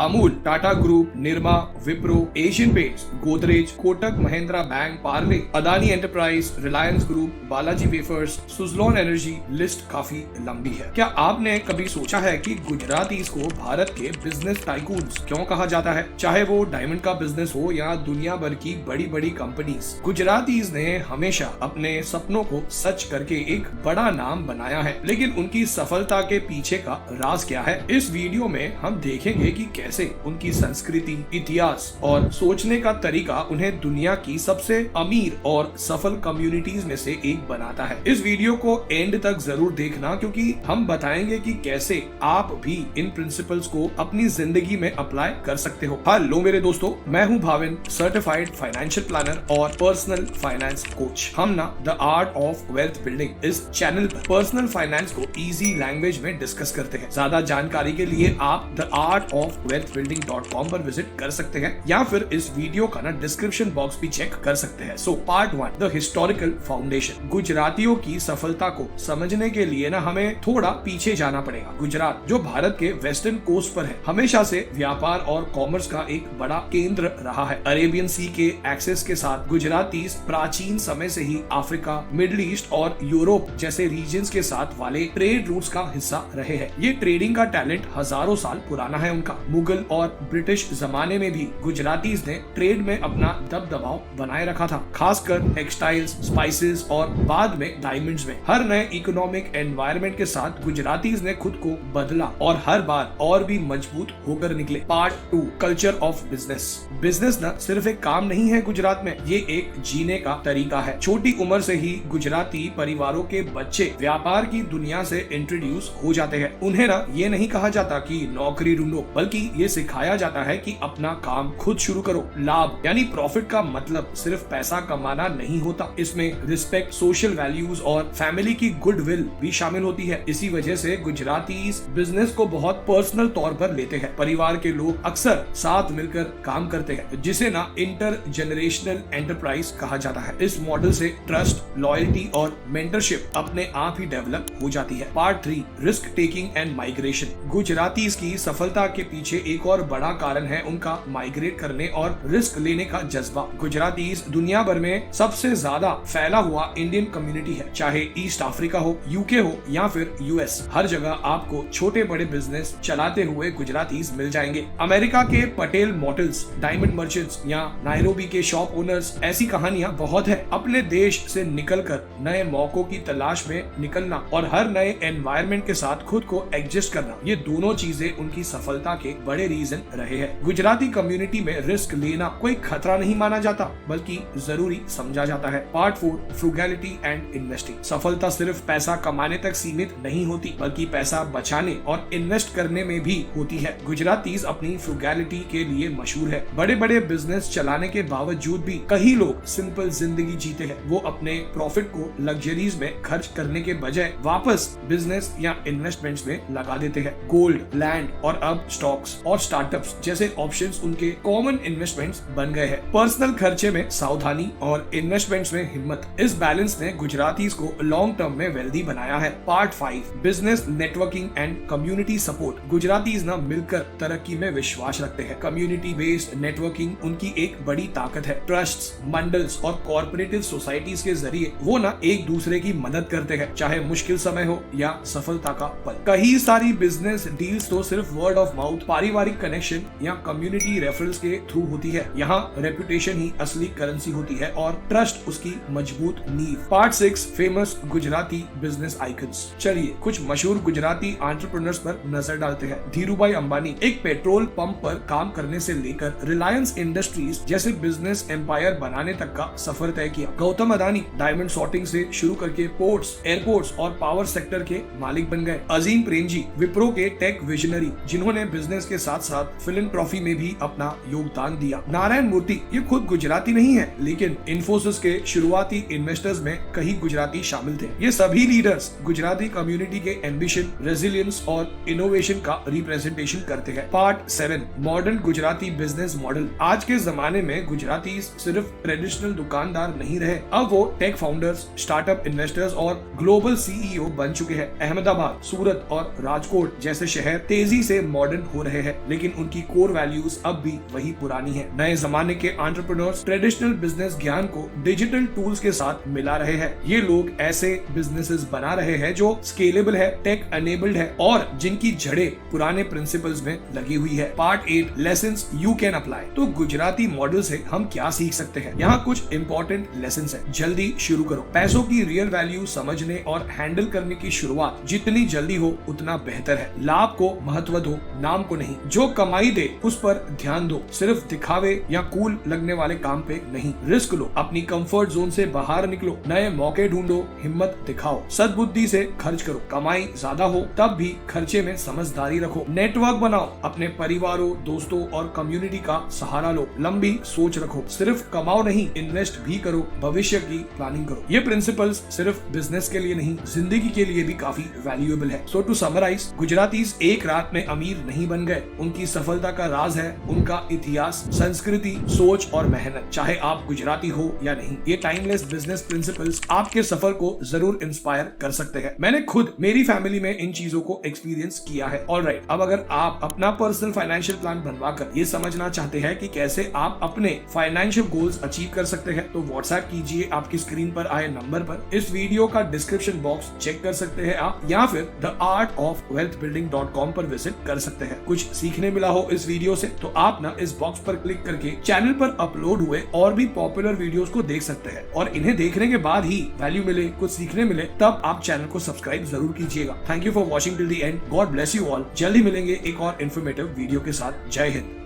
Amul, Tata group, Nirma, Wipro, Asian paints, Godrej, Kotak Mahindra bank, Parle, Adani enterprise, Reliance group, Balaji wafers, Suzlon energy, list काफी लंबी है। क्या आपने कभी सोचा है कि गुजरातीज को भारत के बिजनेस टाइकून्स क्यों कहा जाता है? चाहे वो डायमंड का बिजनेस हो या दुनिया भर की बड़ी बड़ी कंपनीज, गुजरातीज ने हमेशा अपने सपनों को सच करके एक बड़ा नाम बनाया है। लेकिन उनकी सफलता के पीछे का राज क्या है? इस वीडियो में हम देखेंगे कि कैसे उनकी संस्कृति, इतिहास और सोचने का तरीका उन्हें दुनिया की सबसे अमीर और सफल कम्युनिटीज में से एक बनाता है। इस वीडियो को एंड तक जरूर देखना, क्योंकि हम बताएंगे कि कैसे आप भी इन प्रिंसिपल्स को अपनी जिंदगी में अप्लाई कर सकते हो। हेलो मेरे दोस्तों, मैं हूं भाविन, सर्टिफाइड फाइनेंशियल प्लानर और पर्सनल फाइनेंस कोच। हम ना the art of wealth building इस चैनल पर पर्सनल फाइनेंस को इजी लैंग्वेज में डिस्कस करते हैं। ज्यादा जानकारी के लिए आप द आर्ट ऑफ वेल्थ बिल्डिंग.com पर विजिट कर सकते हैं या फिर इस वीडियो का ना डिस्क्रिप्शन बॉक्स भी चेक कर सकते हैं। So part 1, the historical foundation. गुजरातियों की सफलता को समझने के लिए ना हमें थोड़ा पीछे जाना पड़ेगा। गुजरात, जो भारत के वेस्टर्न कोस्ट पर है, हमेशा से व्यापार और कॉमर्स का एक बड़ा केंद्र रहा है। अरेबियन सी के एक्सेस के साथ गुजराती प्राचीन समय से ही अफ्रीका, मिडिल ईस्ट और यूरोप जैसे रीजन्स के साथ वाले ट्रेड रूट्स का हिस्सा रहे हैं। ये ट्रेडिंग का टैलेंट हजारों साल पुराना है उनका। मुगल और ब्रिटिश जमाने में भी गुजरातीज ने ट्रेड में अपना दबदबाव बनाए रखा था, खासकर टेक्सटाइल्स, स्पाइसेस और बाद में डायमंड्स में। हर नए इकोनॉमिक एनवायरनमेंट के साथ गुजरातीज ने खुद को बदला और हर बार और भी मजबूत होकर निकले। Part 2, culture of business. Business न सिर्फ एक काम नहीं है गुजरात में, ये एक जीने का तरीका है। छोटी उम्र से ही गुजराती परिवारों के बच्चे व्यापार की दुनिया से इंट्रोड्यूस हो जाते हैं। उन्हें ना ये नहीं कहा जाता कि नौकरी ढूंढो, बल्कि ये सिखाया जाता है कि अपना काम खुद शुरू करो। लाभ यानी प्रॉफिट का मतलब सिर्फ पैसा कमाना नहीं होता, इसमें रिस्पेक्ट, सोशल वैल्यूज और फैमिली की गुडविल भी शामिल होती है। इसी वजह से गुजराती बिजनेस को बहुत पर्सनल तौर पर लेते हैं। परिवार के लोग अक्सर साथ मिलकर काम करते हैं, जिसे ना इंटर जनरेशनल एंटरप्राइज कहा जाता है। इस मॉडल से ट्रस्ट, लॉयल्टी और मेंटरशिप अपने आप ही डेवलप हो जाती है। Part 3, risk taking and migration. Gujarati की सफलता के पीछे एक और बड़ा कारण है उनका माइग्रेट करने और रिस्क लेने का जज्बा। गुजराती दुनिया भर में सबसे ज्यादा फैला हुआ इंडियन कम्युनिटी है, चाहे ईस्ट अफ्रीका हो, यूके हो या फिर यूएस। हर जगह आपको छोटे बड़े बिजनेस चलाते हुए गुजरातीज मिल जाएंगे। अमेरिका के पटेल मोटर्स, डायमंड मर्चेंट्स या नायरोबी के शॉप ओनर्स, ऐसी कहानियां बहुत है। अपने देश से निकलकर नए मौकों की तलाश में निकलना और हर नए एनवायरनमेंट के साथ खुद को एडजस्ट करना, ये दोनों चीजें उनकी सफलता के बड़े रीजन रहे हैं। गुजराती कम्युनिटी में रिस्क लेना कोई खतरा नहीं माना जाता, बल्कि जरूरी समझा जाता है। Part 4, frugality and investing. सफलता सिर्फ पैसा कमाने तक सीमित नहीं होती, बल्कि पैसा बचाने और इन्वेस्ट करने में भी होती है। गुजरातीज अपनी फ्रूगैलिटी के लिए मशहूर है। बड़े बड़े बिजनेस चलाने के बावजूद भी कई लोग सिंपल जिंदगी जीते हैं। वो अपने प्रॉफिट को लग्जरीज में खर्च करने के बजाय वापस बिजनेस या इन्वेस्टमेंट्स में लगा देते हैं। गोल्ड, लैंड और अब स्टॉक्स और स्टार्टअप्स जैसे ऑप्शंस उनके कॉमन इन्वेस्टमेंट्स बन गए हैं। पर्सनल खर्चे में सावधानी और इन्वेस्टमेंट्स में हिम्मत, इस बैलेंस ने गुजरातीज को लॉन्ग टर्म में वेल्दी बनाया है। Part 5, business networking and community support. Gujaratis ना मिलकर तरक्की में विश्वास रखते हैं। कम्युनिटी बेस्ड नेटवर्किंग उनकी एक बड़ी ताकत है। ट्रस्ट्स, मंडल्स और कॉर्पोरेटिव सोसाइटीज के जरिए वो ना एक दूसरे की मदद करते हैं, चाहे मुश्किल समय हो या सफलता का पल। कई सारी बिजनेस डील्स तो सिर्फ वर्ड ऑफ माउथ, पारिवारिक कनेक्शन या कम्युनिटी रेफरल्स के थ्रू होती है। यहाँ रेपुटेशन ही असली करेंसी होती है और ट्रस्ट उसकी मजबूत नींव। Part 6, famous Gujarati business icons. चलिए कुछ मशहूर गुजराती एंटरप्रेन्योर्स पर नजर डालते हैं। धीरूभाई अंबानी, एक पेट्रोल पंप पर काम करने से लेकर रिलायंस इंडस्ट्रीज जैसे बिजनेस एम्पायर बनाने तक का सफर तय किया। गौतम अदानी, डायमंड सॉर्टिंग से शुरू करके पोर्ट्स, एयरपोर्ट्स और पावर सेक्टर के मालिक बन गए। अजीम प्रेमजी, विप्रो के टेक विजनरी, जिन्होंने बिजनेस के साथ साथ फिलैंथ्रोपी में भी अपना योगदान दिया। नारायण मूर्ति, ये खुद गुजराती नहीं है, लेकिन इन्फोसिस के शुरुआती इन्वेस्टर्स में कई गुजराती शामिल थे। ये सभी लीडर्स गुजराती कम्युनिटी के एम्बिशन, रेजिलियंस और इनोवेशन का रिप्रेजेंटेशन करते हैं। Part 7, modern Gujarati business model. आज के जमाने में गुजराती सिर्फ ट्रेडिशनल दुकानदार नहीं रहे, अब वो टेक फाउंडर्स, स्टार्टअप इन्वेस्टर्स और ग्लोबल सीईओ बन चुके हैं। अहमदाबाद, सूरत और राजकोट जैसे शहर तेजी से मॉडर्न हो रहे हैं। है, लेकिन उनकी कोर वैल्यूज अब भी वही पुरानी है। नए जमाने के एंटरप्रेन्योर्स ट्रेडिशनल बिजनेस ज्ञान को डिजिटल टूल्स के साथ मिला रहे हैं। ये लोग ऐसे बिजनेसेस बना रहे हैं जो स्केलेबल है, टेक एनेबल्ड है और जिनकी जड़ें पुराने प्रिंसिपल्स में लगी हुई है। Part 8 lessons you can apply. तो गुजराती मॉडल से हम क्या सीख सकते हैं? यहाँ कुछ इंपॉर्टेंट लेसन्स है। जल्दी शुरू करो। पैसों की रियल वैल्यू समझने और हैंडल करने की शुरुआत जितनी जल्दी हो उतना बेहतर है। लाभ को महत्व दो, नाम को नहीं। जो कमाई दे उस पर ध्यान दो, सिर्फ दिखावे या कूल लगने वाले काम पे नहीं। रिस्क लो, अपनी कंफर्ट जोन से बाहर निकलो, नए मौके ढूंढो, हिम्मत दिखाओ, सद्बुद्धि से खर्च करो। कमाई ज्यादा हो तब भी खर्चे में समझदारी रखो। नेटवर्क बनाओ, अपने परिवारों, दोस्तों और कम्युनिटी का सहारा लो। लंबी सोच रखो, सिर्फ कमाओ नहीं, इन्वेस्ट भी करो, भविष्य की प्लानिंग करो। ये प्रिंसिपल्स सिर्फ बिजनेस के लिए नहीं, जिंदगी के लिए भी काफी वैल्यूएबल है। सो टू समराइज, गुजरातीज एक रात में अमीर नहीं बन गए। उनकी सफलता का राज है उनका इतिहास, संस्कृति, सोच और मेहनत। चाहे आप गुजराती हो या नहीं, ये टाइमलेस बिजनेस प्रिंसिपल्स आपके सफर को जरूर इंस्पायर कर सकते हैं। मैंने खुद मेरी फैमिली में इन चीजों को एक्सपीरियंस किया है। ऑलराइट, अब अगर आप अपना पर्सनल फाइनेंशियल प्लान बनवाकर ये समझना चाहते हैं कि कैसे आप अपने फाइनेंशियल गोल्स अचीव कर सकते हैं, तो व्हाट्सएप कीजिए आपकी स्क्रीन पर आए नंबर पर। इस वीडियो का डिस्क्रिप्शन बॉक्स चेक कर सकते हैं आप, या फिर theartofwealthbuilding.com पर विजिट कर सकते हैं। कुछ सीखने मिला हो इस वीडियो से तो आप ना इस बॉक्स पर क्लिक करके चैनल पर अपलोड हुए और भी पॉपुलर वीडियोस को देख सकते हैं, और इन्हें देखने के बाद ही वैल्यू मिले, कुछ सीखने मिले, तब आप चैनल को सब्सक्राइब जरूर कीजिएगा। Thank you for watching till the end. God bless you all. जल्दी मिलेंगे एक और इन्फॉर्मेटिव वीडियो के साथ। जय हिंद।